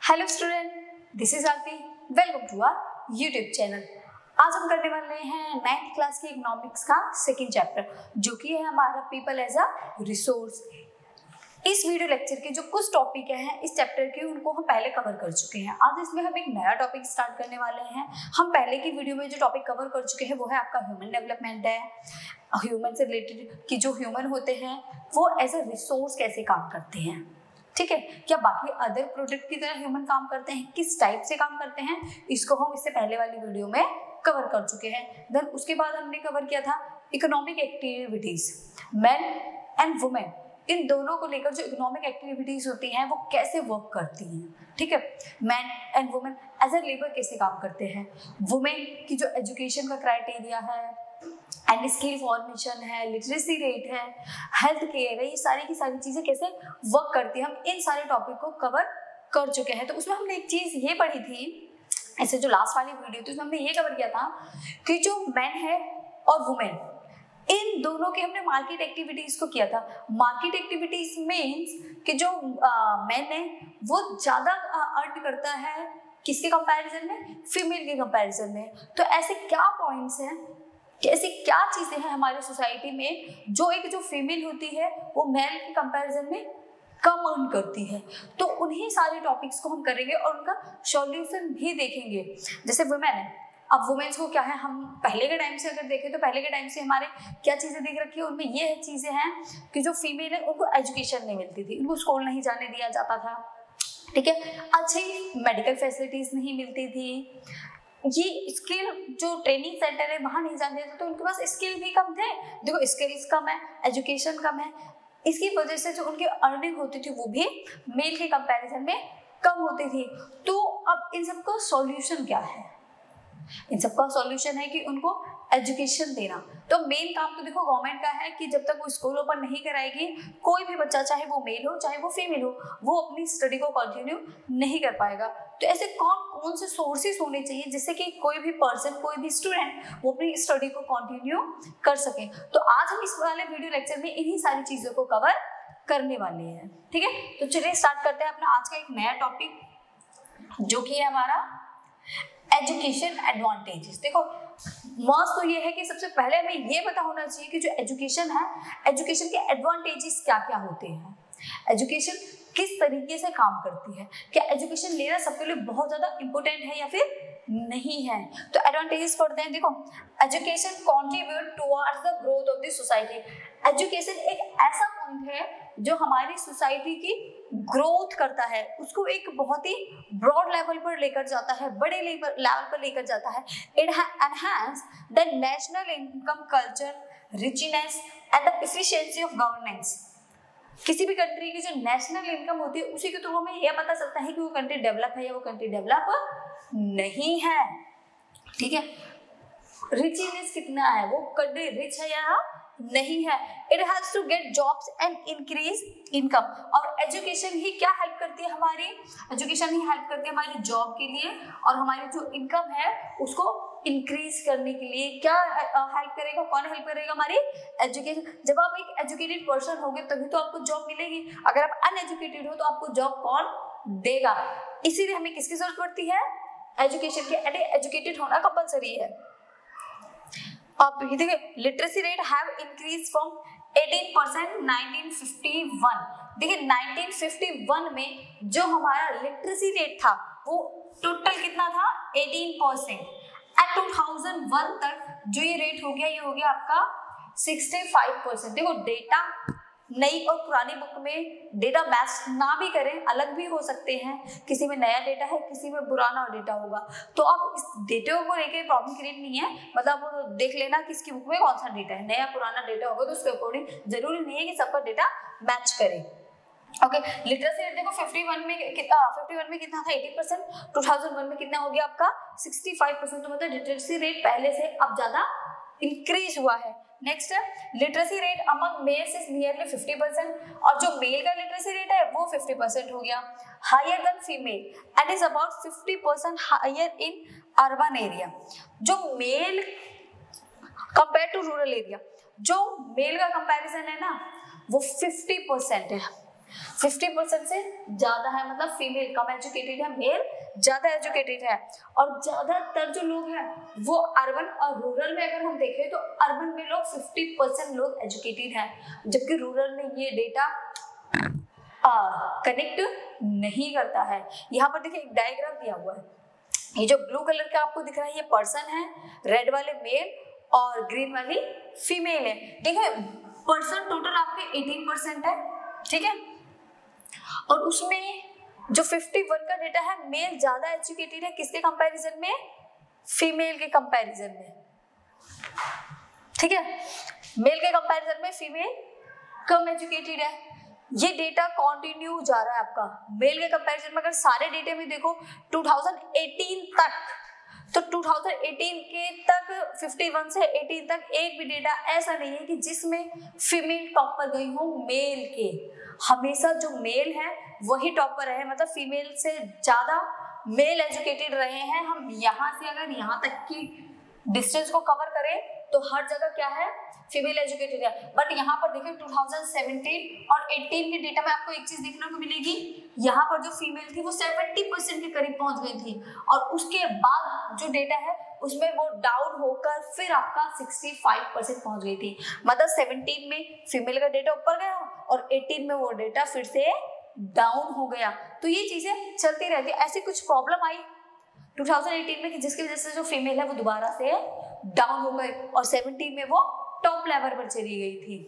Hello student, this is Aarti. Welcome to our YouTube channel. आज हम करने वाले हैं 9th क्लास की इकोनॉमिक्स का सेकंड चैप्टर, जो कि है हमारा पीपल एज अ रिसोर्स। इस वीडियो लेक्चर के जो कुछ टॉपिक हैं इस चैप्टर के, उनको हम पहले कवर कर चुके हैं। आज इसमें हम एक नया टॉपिक स्टार्ट करने वाले हैं। हम पहले की वीडियो में जो टॉपिक कवर कर चुके हैं वो है आपका ह्यूमन डेवलपमेंट है। ह्यूमन से रिलेटेड कि जो ह्यूमन होते हैं वो एज अ रिसोर्स कैसे काम करते हैं, ठीक है। क्या बाकी अदर प्रोडक्ट की तरह ह्यूमन काम करते हैं, किस टाइप से काम करते हैं, इसको हम इससे पहले वाली वीडियो में कवर कर चुके हैं। देन उसके बाद हमने कवर किया था economic activities, man and women, इन दोनों को लेकर जो इकोनॉमिक एक्टिविटीज होती हैं वो कैसे वर्क करती हैं, ठीक है। Man and women as a labour कैसे काम करते हैं, वुमेन की जो एजुकेशन का क्राइटेरिया है एंड स्किल फॉर्मेशन है, लिटरेसी रेट है, हेल्थ केयर है, ये सारी की सारी चीजें कैसे वर्क करती है, हम इन सारे टॉपिक को कवर कर चुके हैं। तो उसमें हमने एक चीज ये पढ़ी थी, ऐसे जो लास्ट वाली वीडियो थी उसमें हमने ये कवर किया था कि जो मैन है और वुमेन, इन दोनों के हमने मार्केट एक्टिविटीज को किया था। मार्केट एक्टिविटीज मीन्स कि जो मैन है वो ज्यादा अर्न करता है किसके कंपैरिजन में, फीमेल के कंपैरिजन में। तो ऐसे क्या पॉइंट्स हैं, ऐसी क्या चीजें हैं हमारे सोसाइटी में जो फीमेल होती है वो मेल के कंपैरिजन में कम अर्न करती है। तो उन्हीं सारे टॉपिक्स को हम करेंगे और उनका सॉल्यूशन भी देखेंगे। जैसे वुमेन है, अब वुमेन्स को क्या है, हम पहले के टाइम से अगर देखें तो पहले के टाइम से हमारे क्या चीजें देख रखी है, उनमें ये चीजें हैं कि जो फीमेल है उनको एजुकेशन नहीं मिलती थी, उनको स्कूल नहीं जाने दिया जाता था, ठीक है। अच्छी मेडिकल फैसिलिटीज नहीं मिलती थी, ये स्किल जो ट्रेनिंग सेंटर है वहां नहीं जाने देते, तो उनके पास स्किल भी कम थे। देखो स्किल्स कम है, एजुकेशन कम है, इसकी वजह से जो उनकी अर्निंग होती थी वो भी मेल के कंपैरिजन में कम होती थी। तो अब इन सबका सॉल्यूशन क्या है, इन सबका सॉल्यूशन है कि उनको एजुकेशन देना। तो मेन काम तो देखो गवर्नमेंट का है कि जब तक वो स्कूल ओपन नहीं कराएगी, कोई भी बच्चा चाहे वो मेल हो चाहे वो फीमेल हो, वो अपनी स्टडी को कंटिन्यू नहीं कर पाएगा। तो ऐसे कौन कौन से सोर्सेस होने चाहिए जिससे कि कोई भी पर्सन, कोई भी स्टूडेंट वो अपनी स्टडी को कंटिन्यू कर सके। तो आज हम इस वाले वीडियो लेक्चर में इन्हीं सारी चीजों को कवर करने वाले हैं, ठीक है। तो चलिए स्टार्ट करते हैं अपना आज का एक नया टॉपिक, जो कि है हमारा एजुकेशन एडवांटेजेस। देखो मस्त तो ये है कि सबसे पहले हमें ये पता होना चाहिए कि जो एजुकेशन है, एजुकेशन के एडवांटेजेस क्या क्या होते हैं, एजुकेशन किस तरीके से काम करती है, क्या एजुकेशन लेना सबके लिए बहुत ज्यादा इंपॉर्टेंट है या फिर नहीं है। तो एडवांटेजेस पढ़ते हैं। देखो education contribute towards the growth of the society. Education एक ऐसा पॉइंट है जो हमारी सोसाइटी की ग्रोथ करता है, उसको एक बहुत ही ब्रॉड लेवल पर लेकर जाता है, बड़े लेवल पर लेकर जाता है। It enhance the national income, culture, richness and the efficiency of governance. किसी भी कंट्री की जो नेशनल इनकम होती है उसी के थ्रू हमें यह पता चलता है कि वो कंट्री डेवलप है या वो कंट्री डेवलप नहीं है, ठीक है। रिचनेस कितना है, वो कंट्री रिच है या नहीं है। It has to get jobs and increase income. और एजुकेशन ही क्या हेल्प करती है, हमारी एजुकेशन ही हेल्प करती है हमारी जॉब के लिए और हमारी जो इनकम है उसको इंक्रीज करने के लिए। क्या हेल्प करेगा, कौन हेल्प करेगा, हमारी एजुकेशन। जब आप एक एजुकेटेड पर्सन होगे तभी तो आपको जॉब मिलेगी, अगर आप अनएजुकेटेड हो तो आपको जॉब कौन देगा। इसीलिए हमें किसकी जरूरत पड़ती है, एजुकेशन की। एजुकेटेड होना कंपलसरी है। आप देखिए literacy rate have increase from 18% 1951। देखिए 1951 में जो हमारा लिटरेसी रेट था वो टोटल कितना था, 18%। एट 2001 तक जो ये रेट हो गया, ये हो गया आपका 65%। देखो डेटा नई और पुरानी बुक में डेटा मैच ना भी करें, अलग भी हो सकते हैं, किसी में नया डेटा है किसी में पुराना डेटा होगा। तो अब इस डेटा को लेकर प्रॉब्लम क्रिएट नहीं है, मतलब देख लेना कि इसकी बुक में कौन सा डेटा है, नया पुराना डेटा होगा तो उसके अकॉर्डिंग जरूरी नहीं है कि सबका डेटा मैच करे। ओके, लिटरेसी रेट देखो 51 में कितना था, 80%। 2001 में कितना हो गया आपका 65%। तो मतलब लिटरेसी रेट पहले से अब ज्यादा इंक्रीज हुआ है। नेक्स्ट है literacy rate among males is nearly 50%, और जो मेल का लिटरेसी रेट है वो 50% हो गया, higher than female and is about 50% higher in urban area. जो male compare to rural area, जो मेल का कंपैरिजन है ना वो 50% है, 50% से ज्यादा है, मतलब फीमेल कम एजुकेटेड है, मेल ज्यादा एजुकेटेड है। और ज्यादातर जो लोग हैं वो अर्बन और रूरल में, अगर हम देखें तो अर्बन में लोग 50% लोग एजुकेटेड हैं, जबकि रूरल में ये डेटा कनेक्ट नहीं करता है। यहाँ पर देखिए एक डायग्राम दिया हुआ है, ये जो ब्लू कलर का आपको दिख रहा है ये पर्सन है, रेड वाले मेल और ग्रीन वाली फीमेल है। देखिए पर्सन टोटल आपके 18% है, ठीक है, और उसमें जो 51 का डेटा है मेल ज्यादा एजुकेटेड है, किसके कंपैरिजन में? फीमेल के कंपैरिजन में, ठीक है, मेल के कंपैरिजन में फीमेल कम एजुकेटेड है। ये डेटा कंटिन्यू जा रहा है आपका मेल के कंपैरिजन में। अगर सारे डेटे में देखो 2018 तक, तो 2018 के तक 51 से 18 तक एक भी डेटा ऐसा नहीं है कि जिसमें फीमेल टॉप पर गई हो मेल के। हमेशा जो मेल है वही टॉप पर रहे, मतलब फीमेल से ज्यादा मेल एजुकेटेड रहे हैं। हम यहाँ से अगर यहाँ तक की डिस्टेंस को कवर करें तो हर जगह क्या है? फीमेल एजुकेटेड है। बट यहाँ पर देखिए 2017 और 18 के डेटा में आपको एक चीज देखने को मिलेगी, यहाँ पर जो फीमेल थी वो 70% के करीब पहुंच गई थी, और उसके बाद जो डेटा है उसमें वो डाउन होकर फिर आपका 65% पहुंच गई थी। मतलब 17 में फीमेल का डेटा ऊपर गया और 18 में वो डेटा फिर से डाउन हो गया। तो ये चीजें चलती रहती है। ऐसी कुछ प्रॉब्लम आई 2018 में कि जिसकी वजह से जो फीमेल है वो दोबारा से डाउन हो गई और 17 में वो टॉप लेवल पर चली गई थी।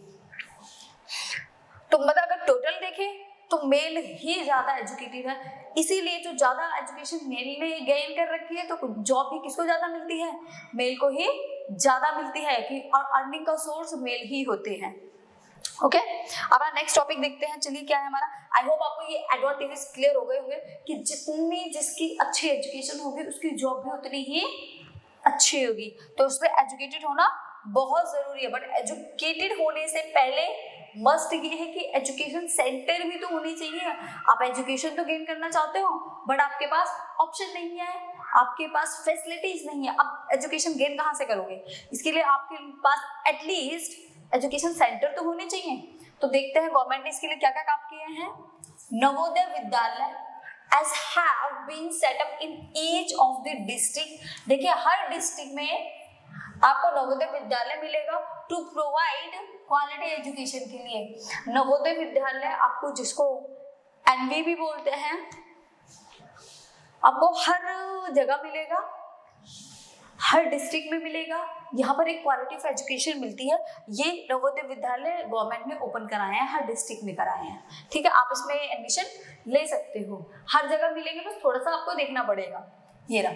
तो मतलब अगर टोटल देखें तो मेल ही ज्यादा एजुकेटेड है, इसीलिए जो ज्यादा एजुकेशन मेल ने गेन कर रखी है तो जॉब भी किसको ज्यादा मिलती है? मेल को ही ज्यादा मिलती है कि, और अर्निंग का सोर्स मेल ही होते हैं। ओके, अब नेक्स्ट टॉपिक देखते हैं। चलिए क्या है हमारा, आई होप आपको ये एडवांटेजेस क्लियर हो गए होंगे कि जितनी जिसकी अच्छी एजुकेशन होगी उसकी जॉब भी उतनी ही अच्छी होगी। तो उसमें एजुकेटेड होना बहुत जरूरी है। बट एजुकेटेड होने से पहले मस्ट ये है कि एजुकेशन सेंटर भी तो होनी चाहिए। आप एजुकेशन तो गेन करना चाहते हो बट आपके पास ऑप्शन नहीं है, आपके पास फैसिलिटीज नहीं है, अब एजुकेशन गेन कहाँ से करोगे? इसके लिए आपके पास एटलीस्ट एजुकेशन सेंटर तो होने चाहिए। तो देखते हैं गवर्नमेंट ने इसके लिए क्या क्या काम किए हैं। Navodaya Vidyalaya as have been set up in each of the district। देखिए हर डिस्ट्रिक्ट में आपको नवोदय विद्यालय मिलेगा टू प्रोवाइड क्वालिटी एजुकेशन के लिए। नवोदय विद्यालय आपको जिसको एनवी भी बोलते हैं, आपको हर जगह मिलेगा, हर डिस्ट्रिक्ट में मिलेगा। यहाँ पर एक क्वालिटी ऑफ एजुकेशन मिलती है। ये नवोदय विद्यालय गवर्नमेंट ने ओपन कराए हैं, हर डिस्ट्रिक्ट में कराए हैं, ठीक है। आप इसमें एडमिशन ले सकते हो, हर जगह मिलेंगे, बस थोड़ा सा आपको देखना पड़ेगा। ये रहा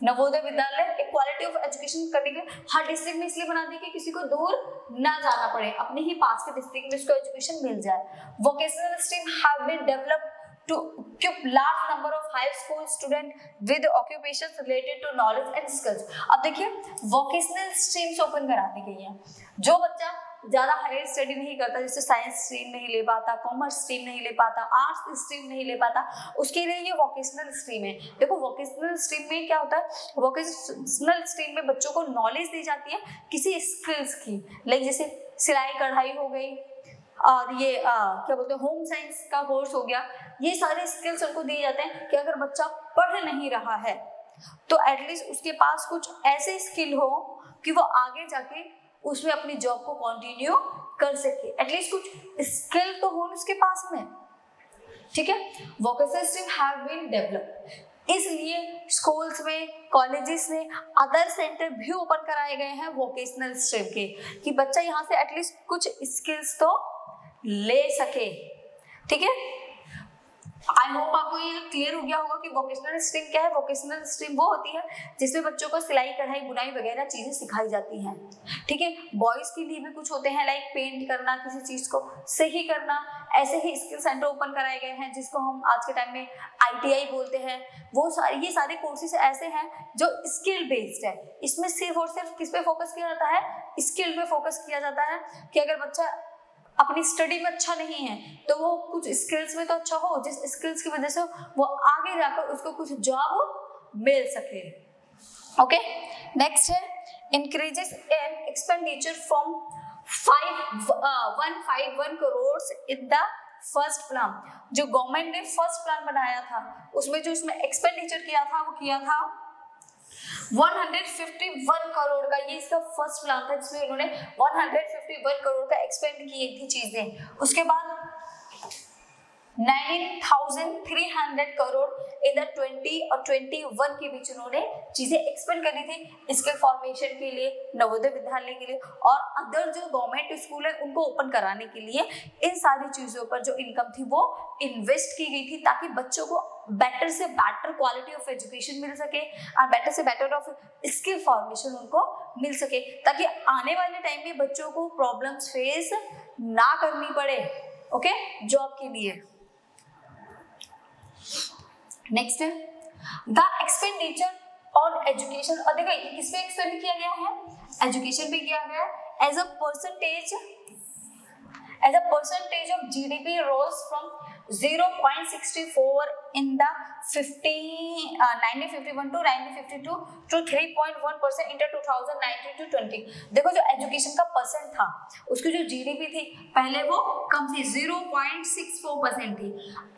नवोदय विद्यालय, एक क्वालिटी ऑफ एजुकेशन करने के लिए हर डिस्ट्रिक्ट में इसलिए बना दी कि किसी को दूर ना जाना पड़े, अपने ही पास के डिस्ट्रिक्ट में इसको एजुकेशन मिल जाए। Vocational stream have been developed to equip large number of high school student with occupations related to knowledge and skills। अब देखिए वोकेशनल स्ट्रीम्स ओपन करा दी गई है। जो बच्चा ज्यादा हायर स्टडी नहीं करता, जैसे साइंस स्ट्रीम नहीं ले पाता, कॉमर्स स्ट्रीम नहीं ले पाता, आर्ट्स स्ट्रीम नहीं ले पाता, उसके लिए ये वोकेशनल स्ट्रीम है। देखो वोकेशनल स्ट्रीम में क्या होता है, वोकेशनल स्ट्रीम में बच्चों को नॉलेज दी जाती है किसी स्किल्स की, लाइक जैसे सिलाई कढ़ाई हो गई, और ये क्या बोलते हैं होम साइंस का कोर्स हो गया। ये सारे स्किल्स उनको दिए जाते हैं कि अगर बच्चा पढ़ नहीं रहा है तो एटलीस्ट उसके पास कुछ ऐसे स्किल हो कि वो आगे जाके उसमें अपनी जॉब को कंटिन्यू कर सके, एटलीस्ट कुछ स्किल तो हो उसके पास में, ठीक है। Vocational stream have been developed, इसलिए स्कूल्स में, कॉलेजेस में अदर सेंटर भी ओपन कराए गए हैं वोकेशनल स्ट्रीम के, कि बच्चा यहाँ से एटलीस्ट कुछ स्किल्स तो ले सके, ठीक है। आई होप आपको ये क्लियर हो गया होगा कि वोकेशनल स्ट्रीम क्या है। वोकेशनल स्ट्रीम वो होती है जिसमें बच्चों को सिलाई कढ़ाई बुनाई वगैरह चीजें सिखाई जाती हैं, ठीक है। बॉयज के लिए भी कुछ होते हैं लाइक पेंट करना, किसी चीज को सही करना, ऐसे ही स्किल सेंटर ओपन कराए गए हैं जिसको हम आज के टाइम में ITI बोलते हैं। वो सारे ये सारे कोर्सेज ऐसे हैं जो स्किल बेस्ड है। इसमें सिर्फ और सिर्फ किस पे फोकस किया जाता है? स्किल पे फोकस किया जाता है कि अगर बच्चा अपनी स्टडी में अच्छा नहीं है तो वो कुछ स्किल्स में तो अच्छा हो, जिस स्किल्स की वजह से वो आगे जाकर उसको कुछ जॉब मिल सके। ओके, नेक्स्ट है increases in expenditure from 151 crores in the first plan, जो गवर्नमेंट ने फर्स्ट प्लान बनाया था उसमें जो इसमें एक्सपेंडिचर किया था वो किया था 151 करोड़ का। ये इसका फर्स्ट प्लान था जिसमें उन्होंने 151 करोड़ का एक्सपेंड की थी चीजें। उसके बाद 19,300 करोड़ इन द 20 और 21 के बीच उन्होंने चीजें एक्सपेंड करनी थी इसके फॉर्मेशन के लिए, नवोदय विद्यालय के लिए और अदर जो गवर्नमेंट स्कूल है उनको ओपन कराने के लिए। इन सारी चीजों पर जो इनकम थी वो इन्वेस्ट की गई थी ताकि बच्चों को बेटर से बेटर क्वालिटी ऑफ एजुकेशन मिल सके और बेटर से बेटर ऑफ स्किल फॉर्मेशन उनको मिल सके, ताकि आने वाले टाइम में बच्चों को प्रॉब्लम्स फेस ना करनी पड़े, ओके, जॉब के लिए। नेक्स्ट है द एक्सपेंडिचर ऑन एजुकेशन। और देखो किस पे एक्सपेंड किया गया है, एजुकेशन पे किया गया है। As a percentage of GDP rose from 0.64 in the 1951 to 1952 to 3.1% in 2019 to 20। देखो जो एजुकेशन का परसेंट था उसकी जो जीडीपी थी पहले वो कम थी 0.64% थी,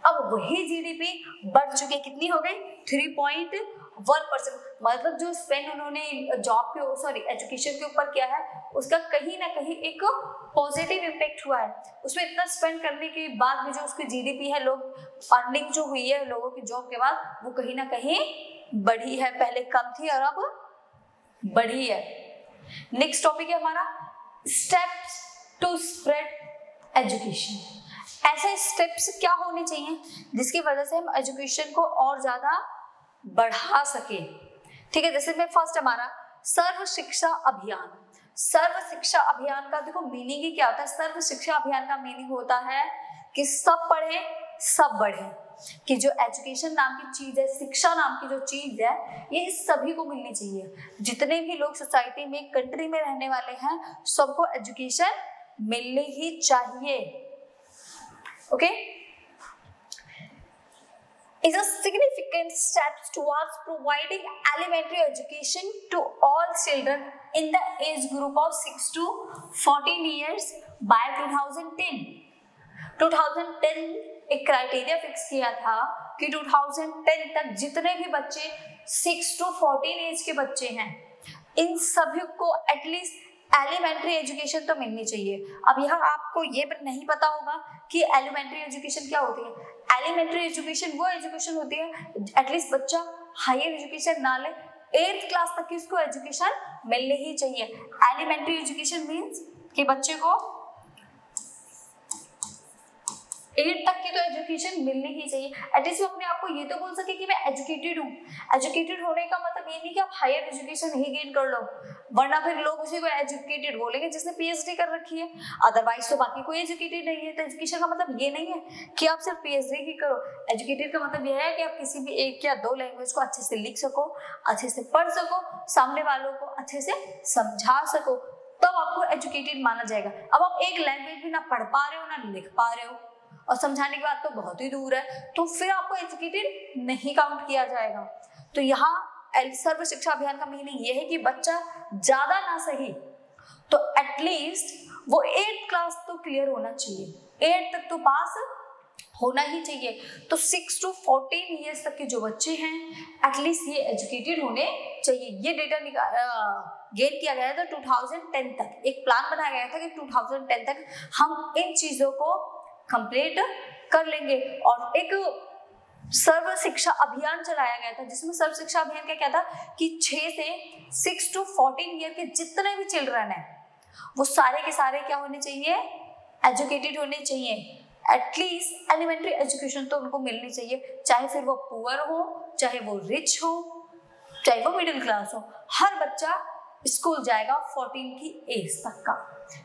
अब वही जीडीपी बढ़ चुकी है, कितनी हो गई 3.1%। मतलब जो स्पेंड उन्होंने जॉब के एजुकेशन के ऊपर किया है उसका कहीं ना कहीं एक पॉजिटिव इम्पैक्ट हुआ है। उसमें इतना स्पेंड करने के बाद भी जो उसकी जीडीपी है, लोग अर्निंग जो हुई है लोगों की जॉब के बाद, वो कहीं ना कहीं बढ़ी है, पहले कम थी और अब बढ़ी है। नेक्स्ट टॉपिक है हमारा स्टेप्स टू स्प्रेड एजुकेशन। ऐसे स्टेप्स क्या होने चाहिए जिसकी वजह से हम एजुकेशन को और ज्यादा बढ़ा सके, ठीक है। जैसे में फर्स्ट हमारा सर्व शिक्षा अभियान। सर्व शिक्षा अभियान का देखो मीनिंग ही क्या होता है। सर्व शिक्षा अभियान का मीनिंग होता है कि सब पढ़े सब बढ़े, कि जो एजुकेशन नाम की चीज है, शिक्षा नाम की जो चीज है, ये सभी को मिलनी चाहिए। जितने भी लोग सोसाइटी में, कंट्री में रहने वाले हैं, सबको एजुकेशन मिलनी ही चाहिए, okay. is a significant steps towards providing elementary education to all children in the age group of 6 to 14 years by 2010। 2010 एक क्राइटेरिया फिक्स किया था कि 2010 तक जितने भी बच्चे 6 to 14 एज के बच्चे हैं इन सभी को एटलीस्ट एलिमेंट्री एजुकेशन तो मिलनी चाहिए। अब यहाँ आपको ये नहीं पता होगा कि एलिमेंट्री एजुकेशन क्या होती है। एलिमेंट्री एजुकेशन वो एजुकेशन होती है एटलीस्ट बच्चा हायर एजुकेशन ना ले, 8th क्लास तक की उसको एजुकेशन मिलनी ही चाहिए। एलिमेंट्री एजुकेशन मीन्स कि बच्चे को 8 तक की तो एजुकेशन मिलनी ही चाहिए। एटलीस्ट वो अपने आप को ये तो बोल सके कि मैं एजुकेटेड हूँ। एजुकेटेड होने का मतलब ये नहीं कि आप हायर एजुकेशन ही गेन कर लो, वरना फिर लोग उसी को एजुकेटेड बोलेंगे जिसने पीएचडी कर रखी है, अदरवाइज तो बाकी कोई एजुकेटेड नहीं है। तो एजुकेशन का मतलब ये नहीं है कि आप सिर्फ पीएचडी ही करो। एजुकेटेड का मतलब यह है कि आप किसी भी 1 या 2 लैंग्वेज को अच्छे से लिख सको, अच्छे से पढ़ सको, सामने वालों को अच्छे से समझा सको, तब आपको एजुकेटेड माना जाएगा। अब आप एक लैंग्वेज भी ना पढ़ पा रहे हो ना लिख पा रहे हो और समझाने की बात तो बहुत ही दूर है, तो फिर आपको एजुकेटेड नहीं काउंट किया जाएगा। तो यहाँ सर्व शिक्षा अभियान का मीनिंग ये है कि बच्चा ज्यादा ना सही तो एटलीस्ट वो 8th क्लास तो क्लियर होना चाहिए, 8 तक तो पास होना ही चाहिए। तो 6 to 14 ईयर्स तक के जो बच्चे हैं एटलीस्ट ये एजुकेटेड होने चाहिए। ये डेटा गेन किया गया था 2010 तक। एक प्लान बनाया गया था कि 2010 तक हम इन चीजों को कंप्लीट कर लेंगे और एक सर्व शिक्षा अभियान चलाया गया था जिसमें सर्व शिक्षा अभियान का क्या था कि 6 से 6 to 14 ईयर के जितने भी चिल्ड्रन हैं वो सारे के सारे क्या होने चाहिए, एजुकेटेड होने चाहिए। एटलीस्ट एलिमेंट्री एजुकेशन तो उनको मिलनी चाहिए, चाहे फिर वो पुअर हो, चाहे वो रिच हो, चाहे वो मिडिल क्लास हो, हर बच्चा स्कूल जाएगा 14 की एज तक का,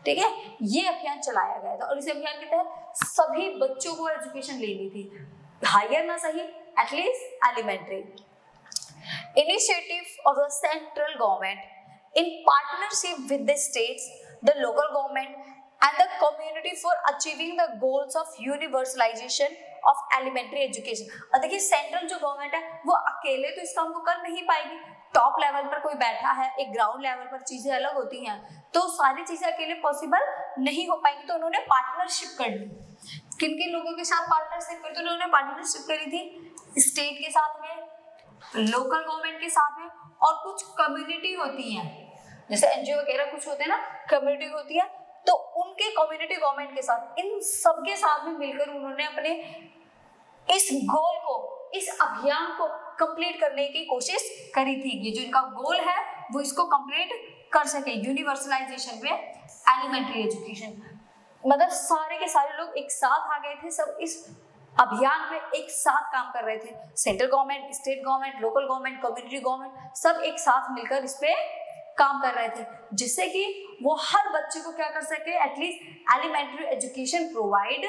ठीक है। ये अभियान चलाया गया था और इस अभियान के तहत सभी बच्चों को एजुकेशन लेनी थी, हायर ना सही at least elementary. Initiative of the central government in partnership with the states, the local government and the community for achieving the goals of universalization of elementary education। और देखिए सेंट्रल जो गवर्नमेंट है वो अकेले तो इस काम को कर नहीं पाएगी, टॉप लेवल पर कोई बैठा है, एक ग्राउंड लेवल पर चीजें अलग होती हैं, तो सारी चीजें अकेले पॉसिबल नहीं हो पाएंगी, तो उन्होंने पार्टनरशिप कर ली। किन किन लोगों के साथ पार्टनरशिप करी थी? उन्होंने पार्टनरशिप करी थी स्टेट के साथ में, लोकल गवर्नमेंट के साथ में, और कुछ कम्युनिटी होती है जैसे एनजीओ वगैरह कुछ होते हैं ना, कम्युनिटी होती है, तो उनके कम्युनिटी गवर्नमेंट के साथ, इन सबके साथ में मिलकर उन्होंने अपने इस गोल को, इस अभियान को कंप्लीट करने की कोशिश करी थी। ये जो इनका गोल है वो इसको कंप्लीट कर सके, यूनिवर्सलाइजेशन में एलिमेंट्री एजुकेशन। मतलब सारे के सारे लोग एक साथ आ गए थे, सब इस अभियान में एक साथ काम कर रहे थे। Central government, state government, local government, community government, सब एक साथ मिलकर इस पे काम कर रहे थे, जिससे कि वो हर बच्चे को क्या कर सके, एटलीस्ट एलिमेंट्री एजुकेशन प्रोवाइड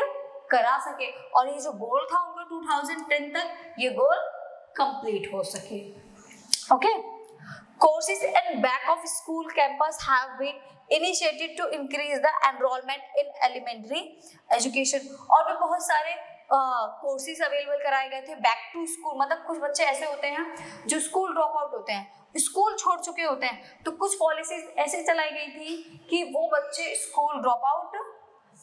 करा सके। और ये जो गोल था उनका 2010 तक, ये गोल कंप्लीट हो सके। Okay, courses and back of school campus have been initiated to increase the enrollment in elementary education। और भी बहुत सारे कोर्सेज अवेलेबल कराए गए थे बैक टू स्कूल। मतलब कुछ बच्चे ऐसे होते हैं जो स्कूल ड्रॉप आउट होते हैं, स्कूल छोड़ चुके होते हैं, तो कुछ पॉलिसीज ऐसे चलाई गई थी कि वो बच्चे स्कूल ड्रॉप आउट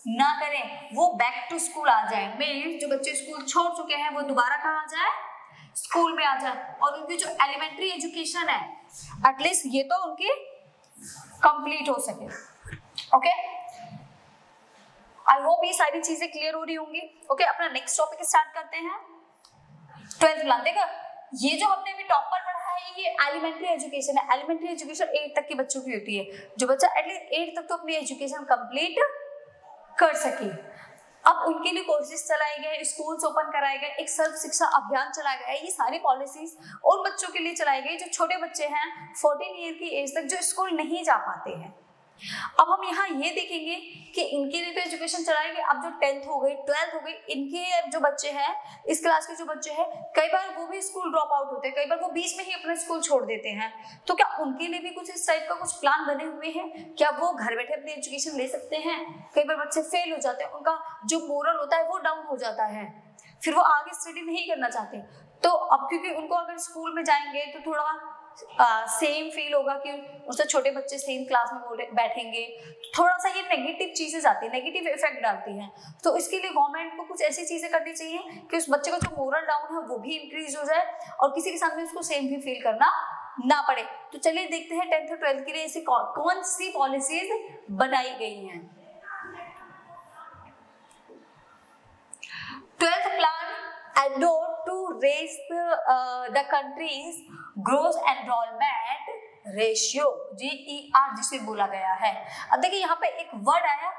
ना करें, वो बैक टू स्कूल आ जाए। मीन्स जो बच्चे स्कूल छोड़ चुके हैं वो दोबारा कहाँ आ जाए, स्कूल में आ जाए, और उनकी जो एलिमेंट्री एजुकेशन है एटलीस्ट ये तो उनकी कंप्लीट हो सके। ओके, आई होप ये सारी चीजें क्लियर हो रही होंगी। ओके, अपना नेक्स्ट टॉपिक स्टार्ट करते हैं। 12th प्लान देखा, ये जो हमने अभी टॉपर पढ़ा है ये एलिमेंट्री एजुकेशन है। एलिमेंट्री एजुकेशन 8 तक के बच्चों की होती है, जो बच्चा एटलीस्ट 8 तक तो अपनी एजुकेशन कंप्लीट कर सके। अब उनके लिए कोर्सेज चलाए गए, स्कूल्स ओपन कराए गए, एक सर्व शिक्षा अभियान चलाया गया है। ये सारी पॉलिसीज उन बच्चों के लिए चलाई गई जो छोटे बच्चे हैं 14 ईयर की एज तक, जो स्कूल नहीं जा पाते हैं। अब हम यहाँ ये देखेंगे कि इनके लिए तो एजुकेशन चलाई गई। अब जो 10th हो गई, 12th हो गई, इनके जो बच्चे हैं, इस क्लास के जो बच्चे हैं, कई बार वो भी स्कूल ड्रॉप आउट होते हैं, कई बार वो बीच में ही अपना स्कूल छोड़ देते हैं। तो क्या उनके लिए भी कुछ इस टाइप का कुछ प्लान बने हुए हैं? क्या वो घर बैठे अपनी एजुकेशन ले सकते हैं? कई बार बच्चे फेल हो जाते हैं, उनका जो मोरल होता है वो डाउन हो जाता है, फिर वो आगे स्टडी नहीं करना चाहते। तो अब क्योंकि उनको अगर स्कूल में जाएंगे तो थोड़ा सेम फील होगा कि उससे छोटे बच्चे सेम क्लास में बैठेंगे, थोड़ा सा ये नेगेटिव चीजें आती है, नेगेटिव इफेक्ट डालती हैं। तो इसके लिए गवर्नमेंट को कुछ ऐसी चीजें करनी चाहिए कि उस बच्चे का जो मोरल डाउन है वो भी इंक्रीज हो जाए और किसी के सामने उसको सेम भी फील करना ना पड़े। तो चलिए देखते हैं 10th और 12th के लिए ऐसी कौन सी पॉलिसीज बनाई गई हैं। 12th plan endeavor to raise the country's gross enrollment ratio, GER जिसे बोला गया है। अब देखिए यहाँ पे एक वर्ड आया,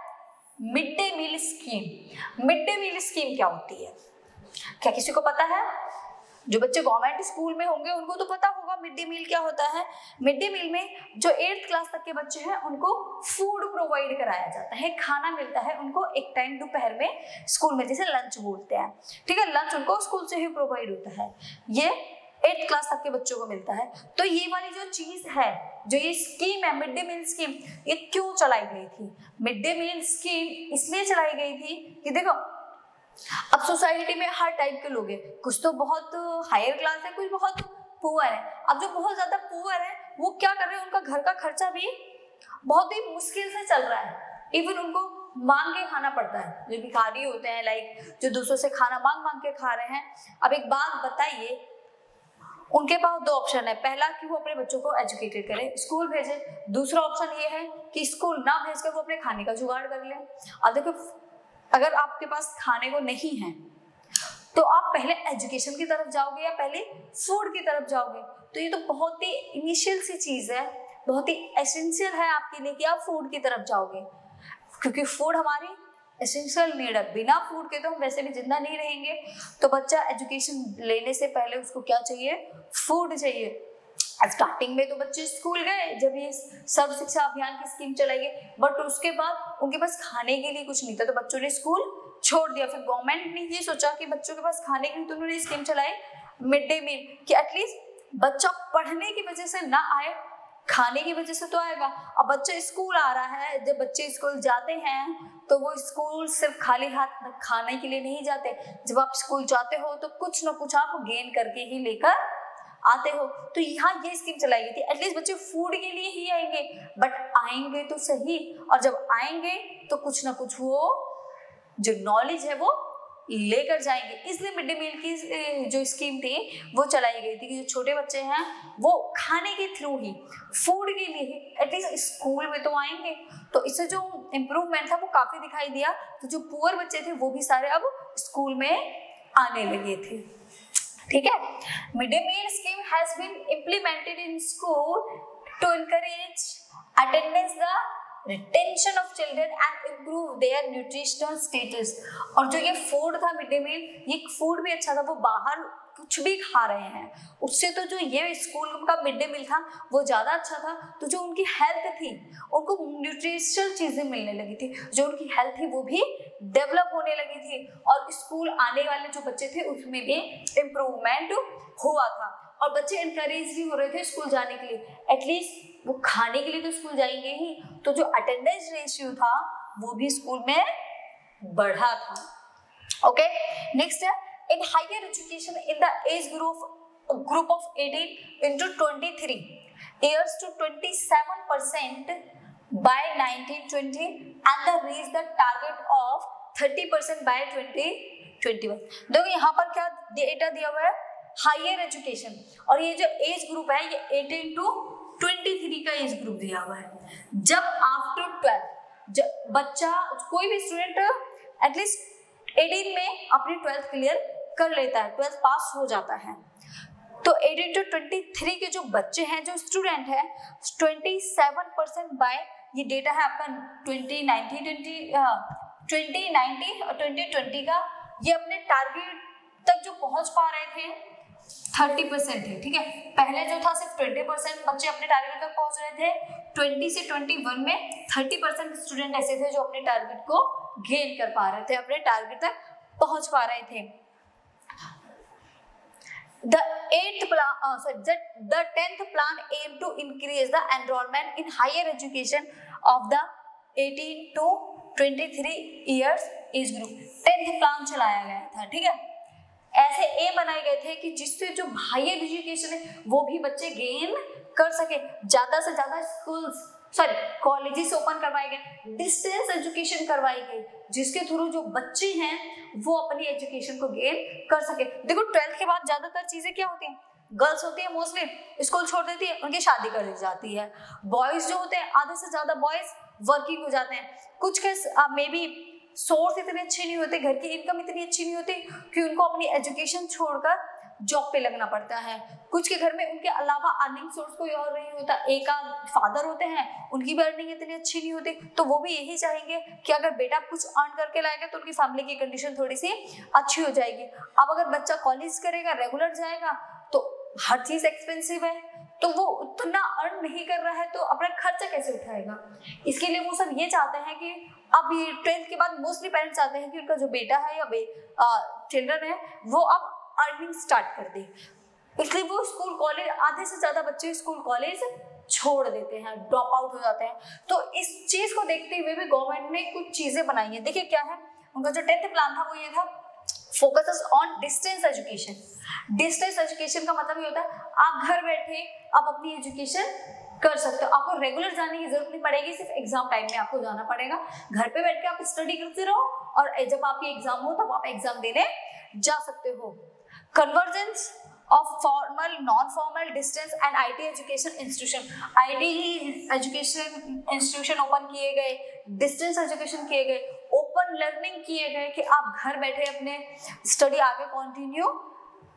mid day meal scheme. Mid day meal scheme क्या होती है? क्या किसी को पता है? जो बच्चे गवर्नमेंट स्कूल में होंगे उनको तो पता होगा मिड डे मील क्या होता है। मिड डे मील में जो 8th क्लास तक के बच्चे हैं उनको फूड प्रोवाइड कराया जाता है, खाना मिलता है उनको एक टाइम दोपहर में स्कूल में, जिसे लंच बोलते हैं। ठीक है, लंच उनको स्कूल से ही प्रोवाइड होता है, ये 8th क्लास तक के बच्चों को मिलता है। तो ये वाली जो चीज है, जो ये स्कीम है मिड डे मील स्कीम, ये क्यों चलाई गई थी? मिड डे मील स्कीम इसलिए चलाई गई थी कि देखो अब सोसाइटी में हर टाइप के लोग हैं, कुछ तो बहुत हायर क्लास है, कुछ बहुत पुअर है। अब जो बहुत ज्यादा पुअर है वो क्या कर रहे हैं, उनका घर का खर्चा भी बहुत ही मुश्किल से चल रहा है, इवन उनको मांग के खाना पड़ता है। जो भिखारी होते हैं, लाइक जो दूसरों से खाना मांग के खा रहे हैं। अब एक बात बताइए, उनके पास 2 ऑप्शन है, पहला कि वो अपने बच्चों को एजुकेटेड करें, स्कूल भेजें, दूसरा ऑप्शन ये है कि स्कूल ना भेजकर वो अपने खाने का जुगाड़ कर लें। अब देखो अगर आपके पास खाने को नहीं है तो आप पहले एजुकेशन की तरफ जाओगे या पहले फूड की तरफ जाओगे? तो ये तो बहुत ही इनिशियल सी चीज है, बहुत ही एसेंशियल है आपके लिए कि आप फूड की तरफ जाओगे, क्योंकि फूड हमारी एसेंशियल नीड है। बिना फूड के तो हम वैसे भी जिंदा नहीं रहेंगे। तो बच्चा एजुकेशन लेने से पहले उसको क्या चाहिए? फूड चाहिए। स्टार्टिंग में तो बच्चे स्कूल गए जब ये सर्व शिक्षा अभियान की स्कीम चलाई गई, बट उसके बाद उनके पास खाने के लिए कुछ नहीं था, तो बच्चों ने स्कूल छोड़ दिया। फिर गवर्नमेंट ने ये सोचा कि बच्चों के पास खाने के लिए, तो उन्होंने स्कीम चलाई मिड डे मील, कि एटलीस्ट बच्चा पढ़ने की वजह से ना आए, खाने की वजह से तो आएगा। अब बच्चा स्कूल आ रहा है, जब बच्चे स्कूल जाते हैं तो वो स्कूल सिर्फ खाली हाथ खाने के लिए नहीं जाते। जब आप स्कूल जाते हो तो कुछ ना कुछ आप गेन करके ही लेकर आते हो। तो यहाँ ये स्कीम चलाई गई थी, एटलीस्ट बच्चे फूड के लिए ही आएंगे, बट आएंगे तो सही, और जब आएंगे तो कुछ ना कुछ वो जो नॉलेज है वो लेकर जाएंगे। इसलिए मिड डे मील की जो स्कीम थी वो चलाई गई थी कि जो छोटे बच्चे हैं वो खाने के थ्रू ही, फूड के लिए ही एटलीस्ट स्कूल में तो आएंगे। तो इससे जो इम्प्रूवमेंट था वो काफी दिखाई दिया। तो जो पुअर बच्चे थे वो भी सारे अब स्कूल में आने लगे थे। ठीक है, mid day meal scheme has been implemented in school to encourage attendance, the retention of children and improve their nutritional status. और जो ये फूड था मिड डे मील, ये फूड भी अच्छा था, वो बाहर कुछ भी खा रहे हैं उससे तो जो ये स्कूल का मिड डे मील था वो ज्यादा अच्छा था। तो जो उनकी हेल्थ थी, उनको न्यूट्रिशनल चीजें मिलने लगी थी, जो उनकी हेल्थ थी वो भी डेवलप होने लगी थी, और स्कूल आने वाले जो बच्चे थे उसमें भी इम्प्रूवमेंट हुआ था। और बच्चे इनकरेज भी हो रहे थे स्कूल जाने के लिए, एटलीस्ट वो खाने के लिए तो स्कूल जाएंगे ही। तो जो अटेंडेंस रेशियो था वो भी स्कूल में बढ़ा था। ओके, नेक्स्ट है in higher education in the age group of 18 into 23 years to 27% by 1920 and the reach the target of 30% by 2021। देखो यहाँ पर क्या डेटा दिया हुआ है, हायर एजुकेशन, और ये जो एज ग्रुप है ये 18 to 23 का एज ग्रुप दिया हुआ है। जब आफ्टर 12 जब बच्चा कोई भी स्टूडेंट एटलीस्ट 18 में अपनी 12th क्लियर कर लेता है, 12th पास हो जाता है, तो 18 to 23 के जो बच्चे हैं, जो स्टूडेंट है, 27% बाय, ये डेटा है आपका 2019 और 2020 का, ये अपने टारगेट तक जो पहुंच पा रहे थे 30% है। ठीक है, पहले जो था सिर्फ 20% बच्चे अपने टारगेट तक पहुंच रहे थे, 20 से 21 में 30% स्टूडेंट ऐसे थे जो अपने टारगेट को गेन कर पा रहे थे, अपने टारगेट तक पहुंच पा रहे थे। The 10th plan aim to increase the enrollment in higher education of the 18 to 23 years age group। 10th plan चलाया गया था। ठीक है, ऐसे एम बनाए गए थे कि जिससे जो हायर एजुकेशन है वो भी बच्चे गेन कर सके, ज्यादा से ज्यादा कॉलेजेस ओपन करवाए गए, डिस्टेंस एजुकेशन करवाई गई, जिसके थ्रू जो बच्चे हैं वो अपनी एजुकेशन को गेन कर सके। देखो 12th के बाद ज्यादातर चीजें क्या होती हैं, गर्ल्स होती है मोस्टली स्कूल छोड़ देती है, उनकी शादी कर दी जाती है। बॉयज जो होते हैं आधे से ज्यादा बॉयज वर्किंग हो जाते हैं, कुछ के मे बी सोर्स इतने अच्छे नहीं होते, घर की इनकम इतनी अच्छी नहीं होती कि उनको अपनी एजुकेशन छोड़कर जॉब पे लगना पड़ता है। कुछ के घर में उनके अलावा अर्निंग सोर्स कोई और नहीं होता, एक फादर होते हैं, उनकी भी अर्निंग इतनी अच्छी नहीं होती, तो वो भी यही चाहेंगे कि अगर बेटा कुछ अर्न करके लाएगा तो उनकी फैमिली की कंडीशन थोड़ी सी अच्छी हो जाएगी। अब अगर बच्चा कॉलेज करेगा, रेगुलर जाएगा, तो हर चीज एक्सपेंसिव है, तो वो उतना अर्न नहीं कर रहा है तो अपना खर्चा कैसे उठाएगा। इसके लिए वो सब ये चाहते हैं कि अब ये 12th के बाद मोस्टली पेरेंट्स चाहते हैं कि उनका जो बेटा है या चिल्ड्रन है वो अब अर्निंग स्टार्ट कर दे, इसलिए वो स्कूल कॉलेज, आधे से ज्यादा बच्चे स्कूल कॉलेज छोड़ देते हैं, ड्रॉप आउट हो जाते हैं। तो इस चीज को देखते हुए भी गवर्नमेंट ने कुछ चीजें बनाई है। देखिए क्या है उनका जो 10th प्लान था वो ये था, focuses on distance education. Distance education का मतलब ये होता है आप घर बैठे आप अपनी एजुकेशन कर सकते हो, आपको रेगुलर जाने की जरूरत नहीं पड़ेगी, सिर्फ एग्जाम टाइम में आपको जाना पड़ेगा। घर पे बैठ के आप स्टडी करते रहो और जब आपकी एग्जाम हो तब आप एग्जाम देने जा सकते हो। Convergence of formal, non formal, distance and IT education institution. IT education institution open किए गए, डिस्टेंस एजुकेशन किए गए, ओपन लर्निंग किए गए कि आप घर बैठे अपने स्टडी आगे कंटिन्यू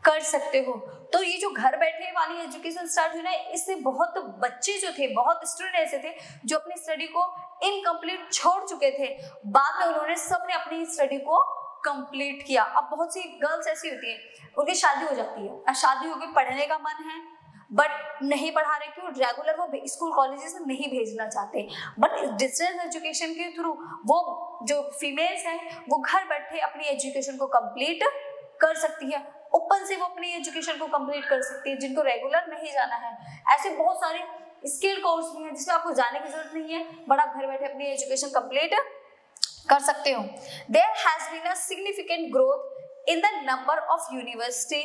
कर सकते हो। तो ये जो घर बैठे वाली एजुकेशन स्टार्ट हुई ना, इससे बहुत बच्चे जो थे, बहुत स्टूडेंट ऐसे थे जो अपनी स्टडी को इनकम्प्लीट छोड़ चुके थे, बाद में उन्होंने सबने अपनी स्टडी को कंप्लीट किया। अब बहुत सी गर्ल्स ऐसी होती हैं उनकी शादी हो जाती है, अब शादी हो गई, पढ़ने का मन है बट नहीं पढ़ा रहे, क्यों, रेगुलर वो स्कूल कॉलेजेस में नहीं भेजना चाहते, बट डिस्टेंस एजुकेशन के थ्रू वो जो फीमेल्स हैं वो घर बैठे अपनी एजुकेशन को कंप्लीट कर सकती है, ओपन से वो अपनी एजुकेशन को कंप्लीट कर सकती है, जिनको रेगुलर नहीं जाना है। ऐसे बहुत सारे स्किल कोर्स भी हैं जिसमें आपको जाने की जरूरत नहीं है, बट आप घर बैठे अपनी एजुकेशन कंप्लीट कर सकते हो। There has been a significant growth in the number of university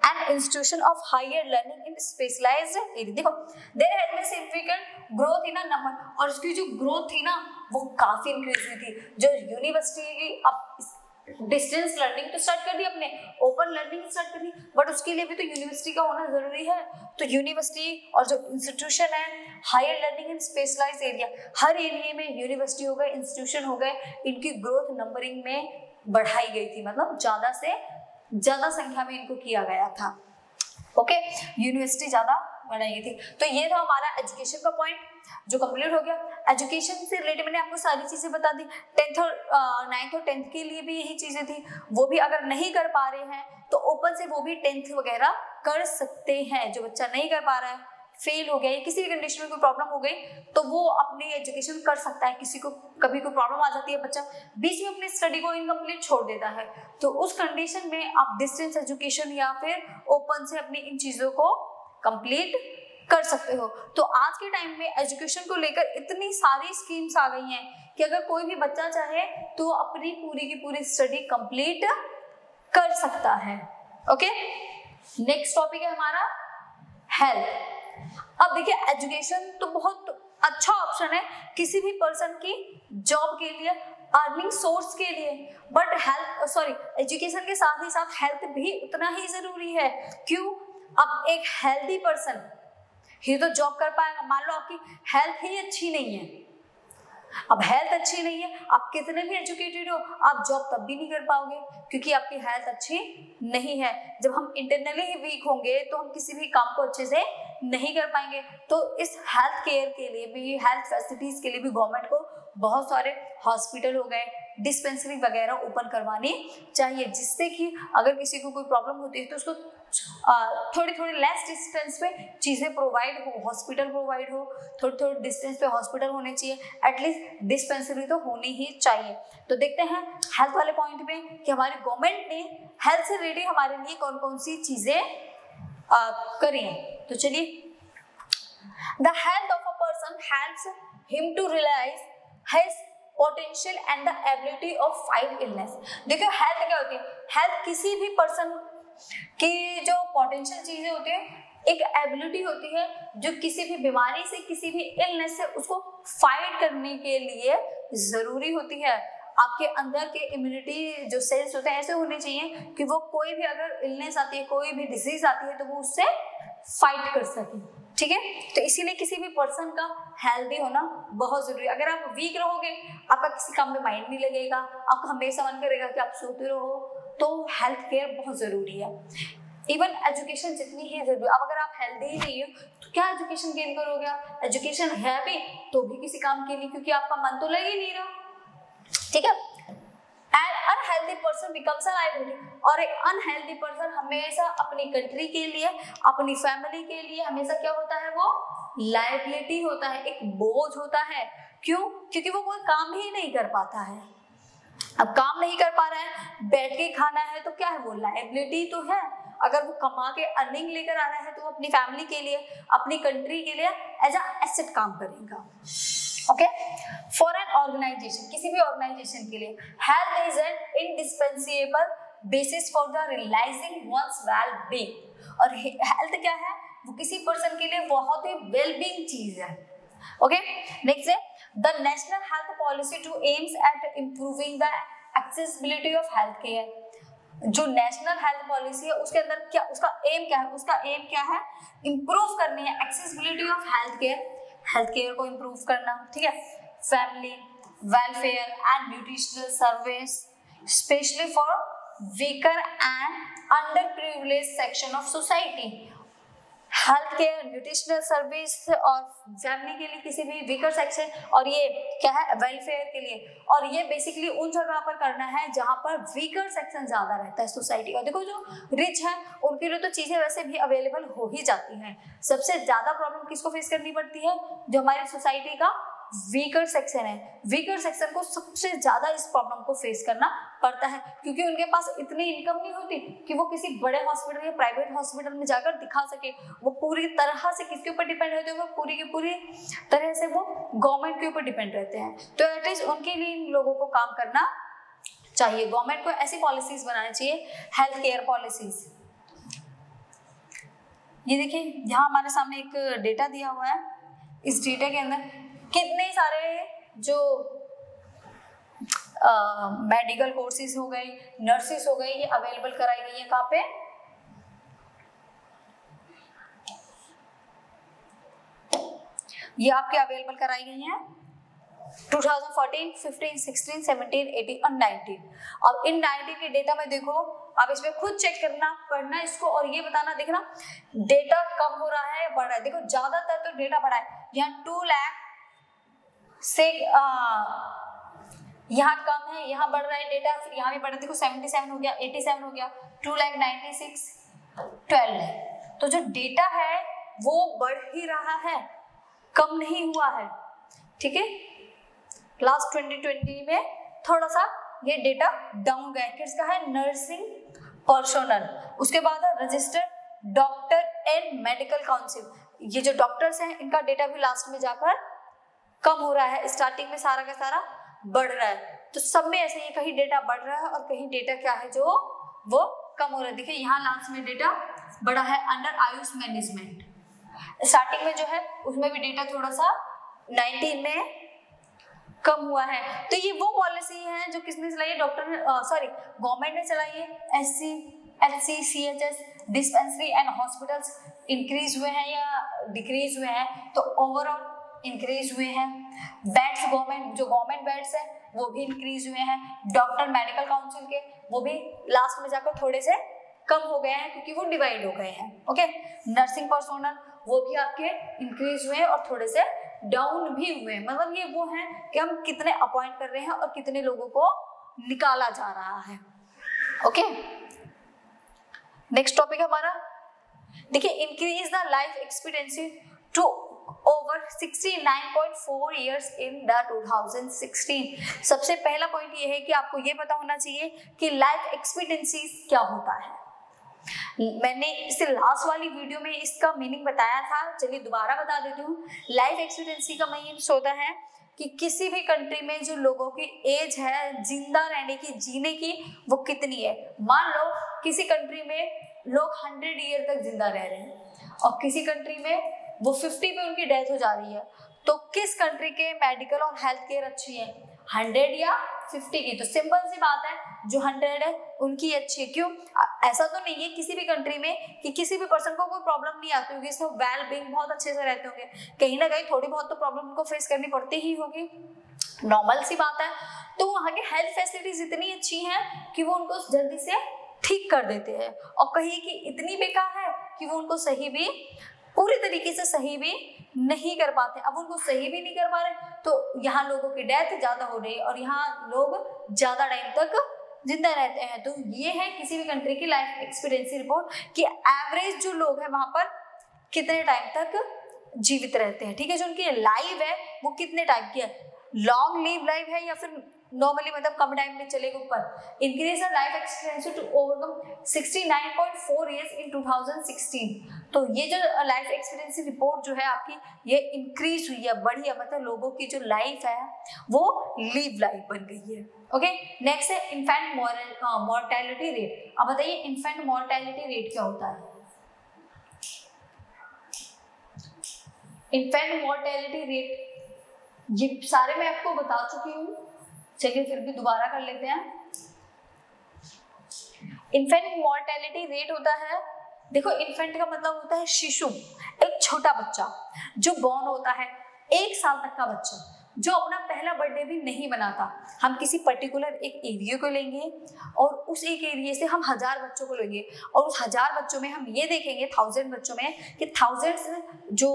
and institution of higher learning in specialized area. देखो there has been significant growth in a number, और उसकी जो ग्रोथ थी ना वो काफी इंक्रीज हुई थी। जो यूनिवर्सिटी की अब डिस्टेंस लर्निंग तो स्टार्ट कर दी, अपने ओपन लर्निंग स्टार्ट कर दी, बट उसके लिए भी तो यूनिवर्सिटी का होना जरूरी है। तो यूनिवर्सिटी और जो इंस्टीट्यूशन है higher learning in specialized area, her area में यूनिवर्सिटी हो गए, इंस्टीट्यूशन हो गए, इनकी ग्रोथ नंबरिंग में बढ़ाई गई थी, मतलब ज्यादा से ज्यादा संख्या में इनको किया गया था। ओके, यूनिवर्सिटी ज्यादा बढ़ाई गई थी। तो ये था हमारा एजुकेशन का पॉइंट जो कंप्लीट हो गया। एजुकेशन से रिलेटेड मैंने आपको सारी चीजें बता दी। 10th और 9th और 10th के लिए भी यही चीजें थी। वो भी अगर नहीं कर पा रहे हैं तो ओपन से वो भी 10th वगैरह कर सकते हैं। जो बच्चा नहीं कर पा रहा है, फेल हो गया या किसी भी कंडीशन में कोई प्रॉब्लम हो गई, तो वो अपनी एजुकेशन कर सकता है। किसी को कभी कोई प्रॉब्लम आ जाती है, बच्चा बीच में अपनी स्टडी को इनकम्प्लीट छोड़ देता है, तो उस कंडीशन में आप डिस्टेंस एजुकेशन या फिर ओपन से अपनी इन चीजों को कंप्लीट कर सकते हो। तो आज के टाइम में एजुकेशन को लेकर इतनी सारी स्कीम्स आ गई हैं कि अगर कोई भी बच्चा चाहे तो अपनी पूरी की पूरी स्टडी कंप्लीट कर सकता है। ओके, नेक्स्ट टॉपिक है हमारा हेल्थ। अब देखिए एजुकेशन तो बहुत अच्छा ऑप्शन है किसी भी पर्सन की जॉब के लिए, अर्निंग सोर्स के लिए, बट एजुकेशन के साथ ही साथ हेल्थ भी उतना ही जरूरी है। क्यों? अब एक हेल्दी पर्सन ही तो जॉब कर पाएगा। मान लो आपकी हेल्थ ही अच्छी नहीं है, अब हेल्थ अच्छी नहीं है, आप कितने भी एजुकेटेड हो, आप जॉब तब भी नहीं कर पाओगे क्योंकि आपकी हेल्थ अच्छी नहीं है। जब हम इंटरनली ही वीक होंगे तो हम किसी भी काम को अच्छे से नहीं कर पाएंगे। तो इस हेल्थ केयर के लिए भी, हेल्थ फैसिलिटीज के लिए भी गवर्नमेंट को बहुत सारे हॉस्पिटल हो गए, डिस्पेंसरी वगैरह ओपन करवानी चाहिए, जिससे कि अगर किसी को कोई प्रॉब्लम होती है तो उसको थोड़ी थोड़ी लेस डिस्टेंस पे चीजें प्रोवाइड हो, हॉस्पिटल प्रोवाइड हो, थोड़ी थोड़ी डिस्टेंस पे हॉस्पिटल होने चाहिए, एटलीस्ट डिस्पेंसरी तो होनी ही चाहिए। तो देखते हैं हेल्थ वाले पॉइंट पे कि हमारी गवर्नमेंट ने हेल्थ से रिलेटेड हमारे लिए कौन कौन सी चीजें करी हैं। तो चलिए, the health of a person helps him to realise his potential and the ability of fight illness. देखो हेल्थ क्या होती है? हेल्थ किसी भी पर्सन की जो पोटेंशियल चीजें होती है, एक एबिलिटी होती है जो किसी भी बीमारी से, किसी भी इलनेस से उसको फाइट करने के लिए जरूरी होती है। आपके अंदर के इम्यूनिटी जो सेल्स होते हैं ऐसे होने चाहिए कि वो कोई भी अगर इलनेस आती है, कोई भी डिजीज आती है तो वो उससे फाइट कर सके। ठीक है, तो इसीलिए किसी भी पर्सन का हेल्दी होना बहुत जरूरी है। अगर आप वीक रहोगे, आपका किसी काम में माइंड नहीं लगेगा, आपका हमेशा मन करेगा कि आप सोते रहो, तो हेल्थ केयर बहुत जरूरी है। इवन एजुकेशन जितनी ही जरूरी है। अब अगर आप हेल्दी ही नहीं हो तो क्या एजुकेशन गेन करोगे आप? एजुकेशन है भी तो भी किसी काम के लिए, क्योंकि आपका मन तो लग ही नहीं रहा। ठीक है, N unhealthy person becomes a liability, और एक अनहेल्दी पर्सन हमेशा अपनी कंट्री के लिए, अपनी फैमिली के लिए हमेशा क्या होता है? वो लायबिलिटी होता है, एक बोझ होता है। क्यों? क्योंकि वो कोई काम ही नहीं कर पाता है। अब काम नहीं कर पा रहा है, बैठ के खाना है, तो क्या है? वो लायबिलिटी तो है। अगर वो कमा के अर्निंग लेकर आ रहा है तो वो अपनी फैमिली के लिए, अपनी कंट्री के लिए एज अ एसेट काम करेगा। ओके, फॉर एन ऑर्गेनाइजेशन, किसी भी ऑर्गेनाइजेशन के लिए health is an indispensable basis for the realising one's well being. और हेल्थ क्या है? वो किसी पर्सन के लिए बहुत ही वेल बीइंग चीज है। ओके, नेक्स्ट है the national health policy to aims at improving the accessibility of health care. जो नेशनल हेल्थ पॉलिसी है उसके अंदर क्या, उसका एम क्या है? उसका एम क्या है? इंप्रूव करनी है accessibility of health care, health care को इंप्रूव करना। ठीक है, family welfare and nutritional service specially for weaker and under privileged section of society. Health care, nutritional service और फैमिली के लिए, किसी भी वीकर सेक्शन, और ये क्या है? वेलफेयर के लिए। और ये बेसिकली उन जगह पर करना है जहां पर वीकर सेक्शन ज्यादा रहता है सोसाइटी का। देखो जो रिच है उनके लिए तो चीजें वैसे भी अवेलेबल हो ही जाती हैं। सबसे ज्यादा प्रॉब्लम किसको फेस करनी पड़ती है? जो हमारी सोसाइटी का वीकर सेक्शन है। वीकर सेक्शन को सबसे ज्यादा इस प्रॉब्लम को फेस करना पड़ता है, क्योंकि उनके पास इतनी इनकम नहीं होती कि वो किसी बड़े हॉस्पिटल या प्राइवेट हॉस्पिटल में जाकर दिखा सके। वो पूरी तरह से किसके ऊपर डिपेंड रहते हैं? वो पूरी की पूरी तरह से वो गवर्नमेंट के ऊपर डिपेंड रहते हैं। तो एटलीस्ट उनके लिए इन लोगों को काम करना चाहिए। गवर्नमेंट को ऐसी पॉलिसीज बनानी चाहिए, हेल्थ केयर पॉलिसीज। ये देखिए यहाँ हमारे सामने एक डेटा दिया हुआ है। इस डेटा के अंदर कितने सारे जो मेडिकल कोर्सेज हो गए, नर्सेस हो गई, ये अवेलेबल कराई गई है कहाँ पे, ये आपके अवेलेबल कराई गई हैं 2014, 15, 16, 17, 18 और 19। अब इन 19 के डेटा में देखो, आप इसमें खुद चेक करना, पढ़ना इसको और ये बताना, देखना डेटा कम हो रहा है बढ़ रहा है। देखो ज्यादातर तो डेटा बढ़ा है, यहाँ 2 लाख से यहाँ कम है, यहाँ बढ़ रहा है डेटा, फिर यहाँ भी बढ़ रहा है। देखो 77 हो गया, 87 हो गया, 2,96,000, 12 लाख। तो जो डेटा है वो बढ़ ही रहा है, कम नहीं हुआ है। ठीक है, लास्ट 2020 में थोड़ा सा ये डेटा डाउन गया। किसका है, नर्सिंग पर्सोनल। उसके बाद registered doctor and medical council, ये जो डॉक्टर्स हैं इनका डेटा भी लास्ट में जाकर कम हो रहा है, स्टार्टिंग में सारा का सारा बढ़ रहा है। तो सब में ऐसे ही कहीं डेटा बढ़ रहा है और कहीं डेटा क्या है जो वो कम हो रहा है। देखिए यहाँ लास्ट में डेटा बढ़ा है अंडर आयुष मैनेजमेंट, स्टार्टिंग में जो है उसमें भी डेटा थोड़ा सा 19 में कम हुआ है। तो ये वो पॉलिसी है जो किसने चलाई है, गवर्नमेंट ने चलाई है। SC, LC, CHS dispensary and hospitals increase हुए हैं या डिक्रीज हुए हैं, तो ओवरऑल इंक्रीज हुए हैं। बेड्स गवर्नमेंट बेड्स है वो भी इंक्रीज हुए हैं। डॉक्टर मेडिकल काउंसिल के वो भी लास्ट में जाकर थोड़े से कम हो गए हैं क्योंकि वो डिवाइड हो गए हैं। ओके, नर्सिंग पर्सोनल वो भी आपके इंक्रीज हुए हैं और थोड़े से डाउन भी हुए हैं। मतलब ये वो है कि हम कितने अपॉइंट कर रहे हैं और कितने लोगों को निकाला जा रहा है। ओके, नेक्स्ट टॉपिक हमारा देखिए, increase the life expectancy to over 69.4 years in the 2016। सबसे पहला पॉइंट ये है कि आपको ये पता होना चाहिए कि लाइफ एक्सपेक्टेंसी क्या होता है। मैंने इससे लास्ट वाली वीडियो में इसका मीनिंग बताया था, चलिए दोबारा बता देती हूँ। लाइफ एक्सपेक्टेंसी का मीनिंग होता है कि किसी भी कंट्री में जो लोगों की एज है जिंदा रहने की, जीने की, वो कितनी है। मान लो किसी कंट्री में लोग 100 ईयर तक जिंदा रह रहे हैं और किसी कंट्री में वो 50 पे उनकी डेथ हो जा रही है, तो किस कंट्री के मेडिकल और हेल्थ केयर अच्छी है, 100 या 50 की? तो सिंपल सी बात है, जो 100 है उनकी अच्छी है। क्यों? ऐसा तो नहीं है किसी भी कंट्री में कि किसी भी पर्सन को कोई प्रॉब्लम नहीं आती होगी, इसमें वेल बीइंग बहुत अच्छे से रहते होंगे। कहीं ना कहीं थोड़ी बहुत तो प्रॉब्लम उनको फेस करनी पड़ती ही होगी, नॉर्मल सी बात है। तो वहाँ के हेल्थ फैसिलिटीज इतनी अच्छी हैं कि वो उनको जल्दी से ठीक कर देते हैं, और कहीं की इतनी बेकार है कि वो उनको सही भी, पूरी तरीके से सही भी नहीं कर पाते। अब उनको सही भी नहीं कर पा रहे तो यहाँ लोगों की डेथ ज्यादा हो रही है और यहाँ लोग ज्यादा टाइम तक जिंदा रहते हैं। तो ये है किसी भी कंट्री की लाइफ एक्सपीरियंसी रिपोर्ट कि एवरेज जो लोग हैं वहां पर कितने टाइम तक जीवित रहते हैं। ठीक है, जो उनकी लाइफ है वो कितने टाइम की है, लॉन्ग लिव लाइफ है या फिर नॉर्मली मतलब कम टाइम में चलेगा ऊपर। Increase the life expectancy to overcome 69.4 years in 2016। तो ये जो लाइफ एक्सपेक्टेंसी रिपोर्ट जो है आपकी, ये इंक्रीज हुई है, बढ़ी है, मतलब लोगों की जो लाइफ है वो लिव लाइफ बन गई है। ओके, नेक्स्ट है इन्फेंट मोर्टेलिटी रेट। अब बताइए इन्फेंट मोर्टेलिटी रेट क्या होता है? इन्फेंट मोर्टेलिटी रेट ये सारे मैं आपको बता चुकी हूँ, चलिए फिर भी दोबारा कर लेते हैं। इन्फेंट मोर्टेलिटी रेट होता है, देखो इन्फेंट का मतलब होता है शिशु, एक छोटा बच्चा जो बॉर्न होता है, 1 साल तक का बच्चा जो अपना पहला बर्थडे भी नहीं मनाता। हम किसी पर्टिकुलर एक एरिया को लेंगे और उस एक एरिया से हम 1000 बच्चों को लेंगे और उस 1000 बच्चों में हम ये देखेंगे 1000 बच्चों में कि 1000 जो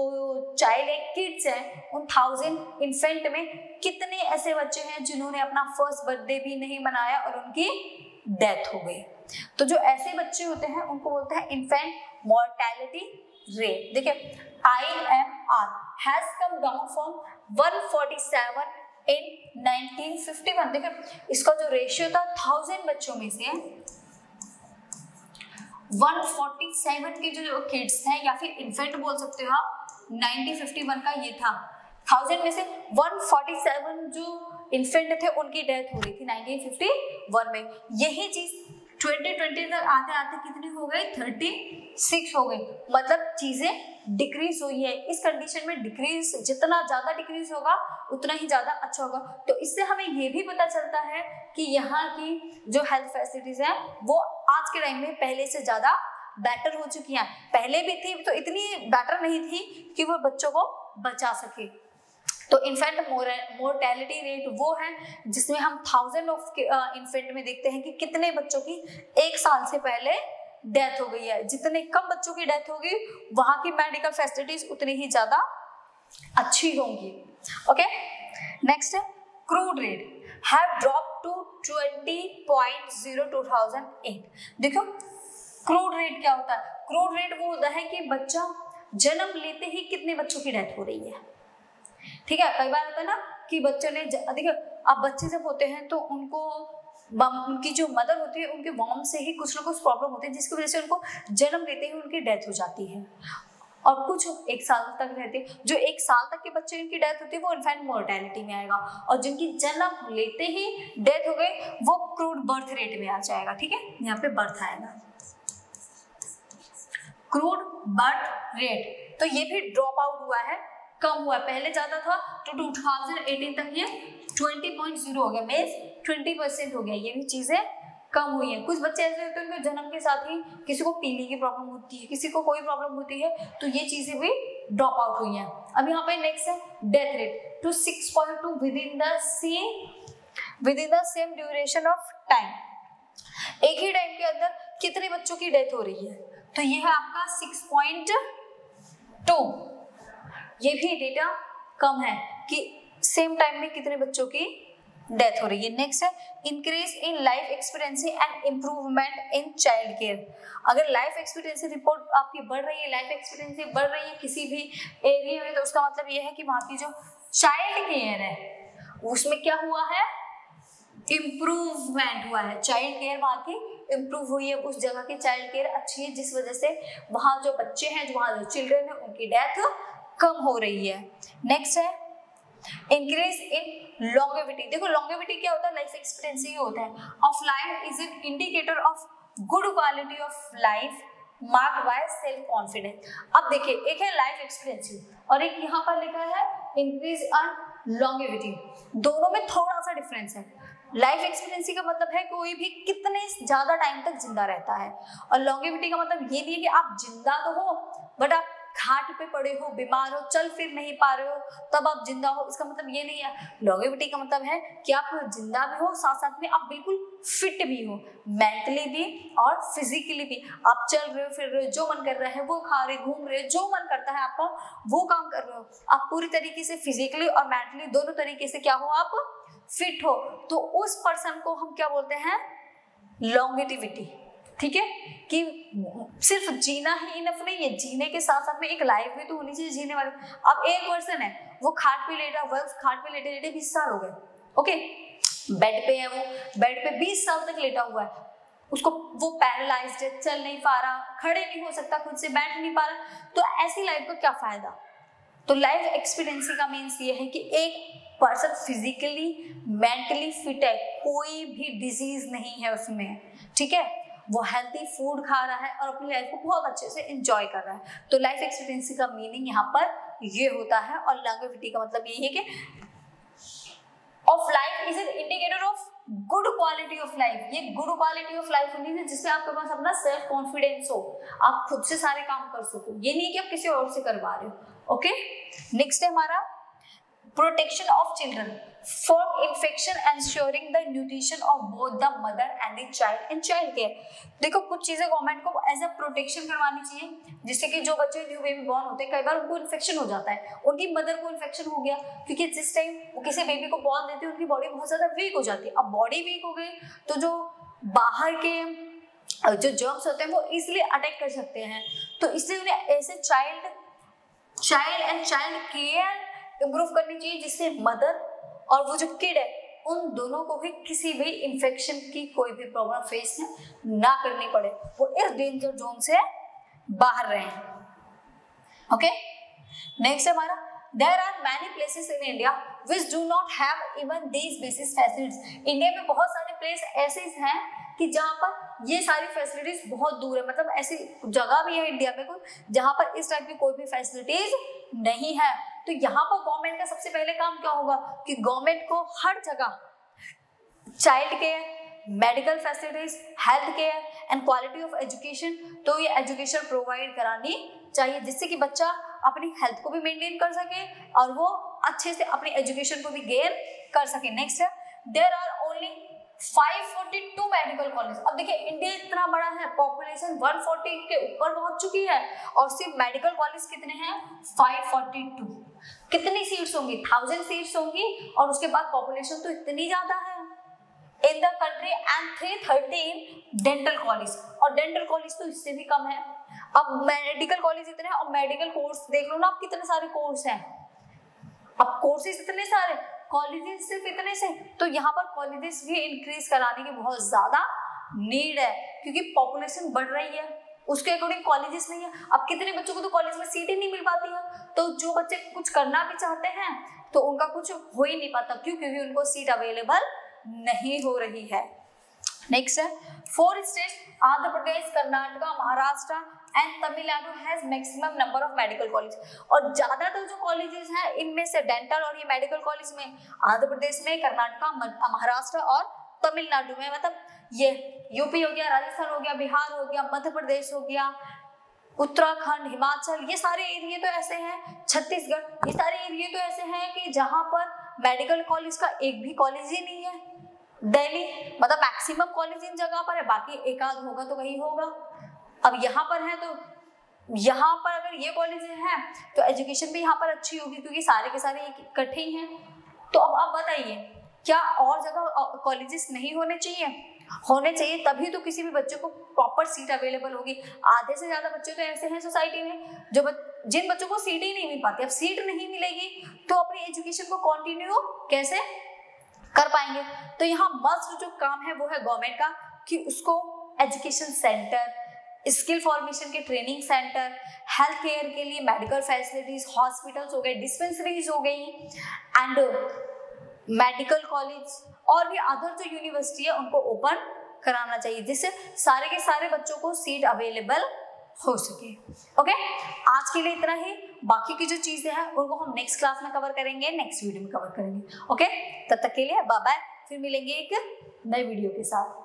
चाइल्ड है, किड्स हैं, उन 1000 इन्फेंट में कितने ऐसे बच्चे हैं जिन्होंने अपना फर्स्ट बर्थडे भी नहीं मनाया और उनकी डेथ हो गई। तो जो ऐसे बच्चे होते हैं उनको बोलते हैं इन्फेंट मोर्टेलिटी रेट। देखिए IMR has come down from 147 in 1951। देखिए इसका जो रेशियो था 1000 बच्चों में से 147 के जो किड्स हैं या फिर इन्फेंट बोल सकते हो आप, 1951 का ये था। 1000 में से 147 जो इन्फेंट थे उनकी डेथ हो रही थी 1951 में। यही चीज 2020 तक आते आते कितनी हो गई, 36 हो गई। मतलब चीजें डिक्रीज हुई है। इस कंडीशन में डिक्रीज, जितना ज्यादा डिक्रीज होगा उतना ही ज्यादा अच्छा होगा। तो इससे हमें ये भी पता चलता है कि यहाँ की जो हेल्थ फैसिलिटीज है वो आज के टाइम में पहले से ज्यादा बेटर हो चुकी हैं। पहले भी थी तो इतनी बेटर नहीं थी कि वो बच्चों को बचा सके। तो इन्फेंट मोर्टेलिटी रेट वो है जिसमें हम 1000 ऑफ इन्फेंट में देखते हैं कि कितने बच्चों की 1 साल से पहले डेथ हो गई है। जितने कम बच्चों की डेथ होगी वहां की मेडिकल फैसिलिटीज उतनी ही ज्यादा अच्छी होंगी। ओके, नेक्स्ट है crude rate have drop to 20.0 2008। देखो क्रूड रेट क्या होता है? क्रूड रेट वो होता है कि बच्चा जन्म लेते ही कितने बच्चों की डेथ हो रही है। ठीक है, कई बार होता है ना कि बच्चों ने देखो, अब बच्चे जब होते हैं तो उनको उनकी जो मदर होती है उनके वॉर्म से ही कुछ ना कुछ प्रॉब्लम होती है जिसकी वजह से उनको जन्म लेते ही उनकी डेथ हो जाती है। और कुछ 1 साल तक रहते हैं। जो 1 साल तक के बच्चे की डेथ होती है वो इन्फेंट मोर्टेलिटी में आएगा, और जिनकी जन्म लेते ही डेथ हो गई वो क्रूड बर्थ रेट में आ जाएगा। ठीक है, यहाँ पे बर्थ आएगा, क्रूड बर्थ रेट। तो ये भी ड्रॉप आउट हुआ है, कम हुआ। पहले ज्यादा था तो 2018 तक ये 20.0 हो गया, मींस 20% हो गया। ये भी चीजें कम हुई है। कुछ बच्चे ऐसे होते हैं उनके जन्म के साथ ही किसी को टीबी की प्रॉब्लम होती है, किसी को कोई प्रॉब्लम होती है, तो ये चीजें भी ड्रॉप आउट हुई हैं। अब यहाँ पे नेक्स्ट है death rate to 6.2 within the same duration of time. एक ही टाइम के अंदर कितने बच्चों की डेथ हो रही है? तो ये है आपका 6.2। ये भी डेटा कम है कि सेम टाइम में कितने बच्चों की डेथ हो रही है। नेक्स्ट है increase in life expectancy and improvement in child care. अगर लाइफ एक्सपेक्टेंसी रिपोर्ट आपकी बढ़ रही है, लाइफ एक्सपेक्टेंसी बढ़ रही है किसी भी एरिया में, तो उसका मतलब ये है कि वहाँ की जो चाइल्ड केयर है उसमें क्या हुआ है, इम्प्रूवमेंट हुआ है। चाइल्ड केयर वहाँ की इम्प्रूव हुई है, उस जगह की चाइल्ड केयर अच्छी है, जिस वजह से वहाँ जो बच्चे हैं, वहाँ जो चिल्ड्रन है, उनकी डेथ कम हो रही है। नेक्स्ट है इंक्रीज इन लॉन्गेविटी। देखो लॉन्गेविटी क्या होता है, लाइफ एक्सपेक्टेंसी होता है of life is an indicator of good quality of life marked by self confidence. अब देखिए, एक है लाइफ एक्सपेक्टेंसी और एक यहाँ पर लिखा है इंक्रीज इन लॉन्गेविटी। दोनों में थोड़ा सा डिफरेंस है। लाइफ एक्सपेक्टेंसी का मतलब है कोई भी कितने ज्यादा टाइम तक जिंदा रहता है, और लॉन्गेविटी का मतलब ये नहीं है कि आप जिंदा तो हो बट आप घाट पे पड़े हो, बीमार हो, चल फिर नहीं पा रहे हो तब आप जिंदा हो। इसका मतलब ये नहीं है। लॉन्गेविटी का मतलब है कि आप जिंदा भी हो, साथ साथ में आप बिल्कुल फिट भी हो, मेंटली भी और फिजिकली भी। आप चल रहे हो, फिर रहे हो, जो मन कर रहा है वो खा रहे, घूम रहे, जो मन करता है आपका वो काम कर रहे हो। आप पूरी तरीके से फिजिकली और मेंटली दोनों तरीके से क्या हो, आप फिट हो। तो उस पर्सन को हम क्या बोलते हैं, लॉन्गेटिविटी। ठीक है, कि सिर्फ जीना ही इनफ नहीं है, जीने के साथ साथ में एक लाइफ भी तो होनी चाहिए जीने वाले। अब एक पर्सन है वो खाट पे लेटा हुआ है, उस खाट पे लेटे लेटे 20 साल हो गए, ओके, बेड पे है, वो बेड पे 20 साल तक लेटा हुआ है, उसको वो पैरालाइज्ड है, चल नहीं पा रहा, खड़े नहीं हो सकता, खुद से बैठ नहीं पा रहा, तो ऐसी लाइफ का क्या फायदा। तो लाइफ एक्सपीरियंसी का मीन्स ये है कि एक पर्सन फिजिकली मेंटली फिट है, कोई भी डिजीज नहीं है उसमें, ठीक है, वो हेल्थी फूड खा रहा है और अपनी लाइफ को बहुत अच्छे से एंजॉय कर रहा है। तो लाइफ एक्सपीरियंसी का मीनिंग यहाँ पर ये होता है। और लॉन्गेविटी का मतलब ये है कि of life is an indicator of good quality of life. ये गुड क्वालिटी ऑफ लाइफ होनी चाहिए जिससे आपके पास अपना सेल्फ कॉन्फिडेंस हो, आप खुद से सारे काम कर सको, ये नहीं कि आप किसी और से करवा रहे हो। ओके, नेक्स्ट है हमारा protection of children from infection ensuring the nutrition of both the mother and the child in child care। देखो कुछ चीजें गवर्नमेंट को एज अ प्रोटेक्शन करवानी चाहिए, जिससे कि जो बच्चे न्यू बेबी बॉर्न होते हैं कई बार उनको इन्फेक्शन हो जाता है, उनकी मदर को इन्फेक्शन हो गया, क्योंकि जिस टाइम वो किसी बेबी को बॉर्न देते हैं उनकी बॉडी बहुत ज्यादा वीक हो जाती है। अब बॉडी वीक हो गई तो जो बाहर के जो जर्म्स होते हैं वो इजिली अटैक कर सकते हैं, तो इसलिए उन्हें ऐसे child and child care improve करनी चाहिए, जिससे मदर और वो जो किड है उन दोनों को भी किसी भी इन्फेक्शन की कोई भी प्रॉब्लम फेस ना करनी पड़े, वो इस डेंजर जोन से बाहर रहे। ओके, नेक्स्ट है हमारा There are many places in India which do not have even these basic facilities। India में बहुत सारे प्लेस ऐसे हैं कि जहाँ पर ये सारी फैसिलिटीज बहुत दूर है, मतलब ऐसी जगह भी है इंडिया में कुछ जहाँ पर इस टाइप की कोई भी फैसिलिटीज नहीं है। तो यहाँ पर गवर्नमेंट का सबसे पहले काम क्या होगा कि गवर्नमेंट को हर जगह child care, medical facilities, health care and quality of education, तो ये एजुकेशन प्रोवाइड करानी चाहिए जिससे कि बच्चा अपनी हेल्थ को भी मेंटेन कर सके और वो अच्छे से अपनी एजुकेशन को भी गेन कर सके। नेक्स्ट है there are only 542 medical college. अब देखिए इंडिया इतना बड़ा है, पॉपुलेशन 140 के ऊपर पहुंच चुकी है और सिर्फ मेडिकल कॉलेज कितने हैं 542। कितनी सीट्स होंगी 1000 सीट्स होंगी और उसके बाद पॉपुलेशन तो इतनी ज्यादा है in the country and 313 dental college, और डेंटल कॉलेज तो इससे भी कम है। अब मेडिकल कॉलेज इतने हैं और मेडिकल कोर्स देख लो ना आप कितने सारे कोर्स हैं, अब कोर्सेज इतने सारे, कॉलेजेस सिर्फ इतने से, तो यहाँ पर कॉलेजेस भी इंक्रीज कराने की बहुत ज्यादा नीड है क्योंकि पॉपुलेशन बढ़ रही है, उसके अकॉर्डिंग कॉलेजेस नहीं है। अब कितने बच्चों को तो कॉलेज में सीट ही नहीं मिल पाती है, तो जो बच्चे कुछ करना भी चाहते हैं तो उनका कुछ हो ही नहीं पाता, क्यों? क्योंकि उनको सीट अवेलेबल नहीं हो रही है। नेक्स्ट है 4 states Andhra Pradesh, Karnataka, Maharashtra and Tamil Nadu has maximum number of medical college, और ज्यादातर जो कॉलेजेस हैं इनमें से डेंटल और ये मेडिकल कॉलेज में आंध्र प्रदेश में, कर्नाटका, महाराष्ट्र और तमिलनाडु में, मतलब ये यूपी हो गया, राजस्थान हो गया, बिहार हो गया, मध्य प्रदेश हो गया, उत्तराखंड, हिमाचल, ये सारे एरिया तो ऐसे हैं, छत्तीसगढ़, ये सारे एरिया तो ऐसे हैं कि जहां पर मेडिकल कॉलेज का एक भी कॉलेज ही नहीं है। दिल्ली मतलब मैक्सिमम कॉलेज इन जगह पर है, बाकी एक आध होगा तो वही होगा। अब यहाँ पर है तो यहाँ पर अगर ये कॉलेज हैं तो एजुकेशन भी यहाँ पर अच्छी होगी क्योंकि सारे के सारे इकट्ठे ही हैं। तो अब आप बताइए क्या और जगह कॉलेजेस नहीं होने चाहिए? होने चाहिए, तभी तो किसी भी बच्चे को प्रॉपर सीट अवेलेबल होगी। आधे से ज्यादा बच्चे तो ऐसे हैं सोसाइटी में जो जिन बच्चों को सीट ही नहीं मिल पाती। अब सीट नहीं मिलेगी तो अपनी एजुकेशन को कंटिन्यू कैसे कर पाएंगे? तो यहाँ मस्ट जो काम है वो है गवर्नमेंट का कि उसको एजुकेशन सेंटर, स्किल फॉर्मेशन के ट्रेनिंग सेंटर, हेल्थ केयर के लिए मेडिकल फैसिलिटीज, हॉस्पिटल्स हो गए, डिस्पेंसरीज हो गई एंड मेडिकल कॉलेज और भी अदर जो यूनिवर्सिटी है उनको ओपन कराना चाहिए जिससे सारे के सारे बच्चों को सीट अवेलेबल हो सके। ओके, आज के लिए इतना ही। बाकी की जो चीजें हैं उनको हम नेक्स्ट क्लास में कवर करेंगे, नेक्स्ट वीडियो में कवर करेंगे। ओके, तब तक के लिए बाय बाय, फिर मिलेंगे एक नए वीडियो के साथ।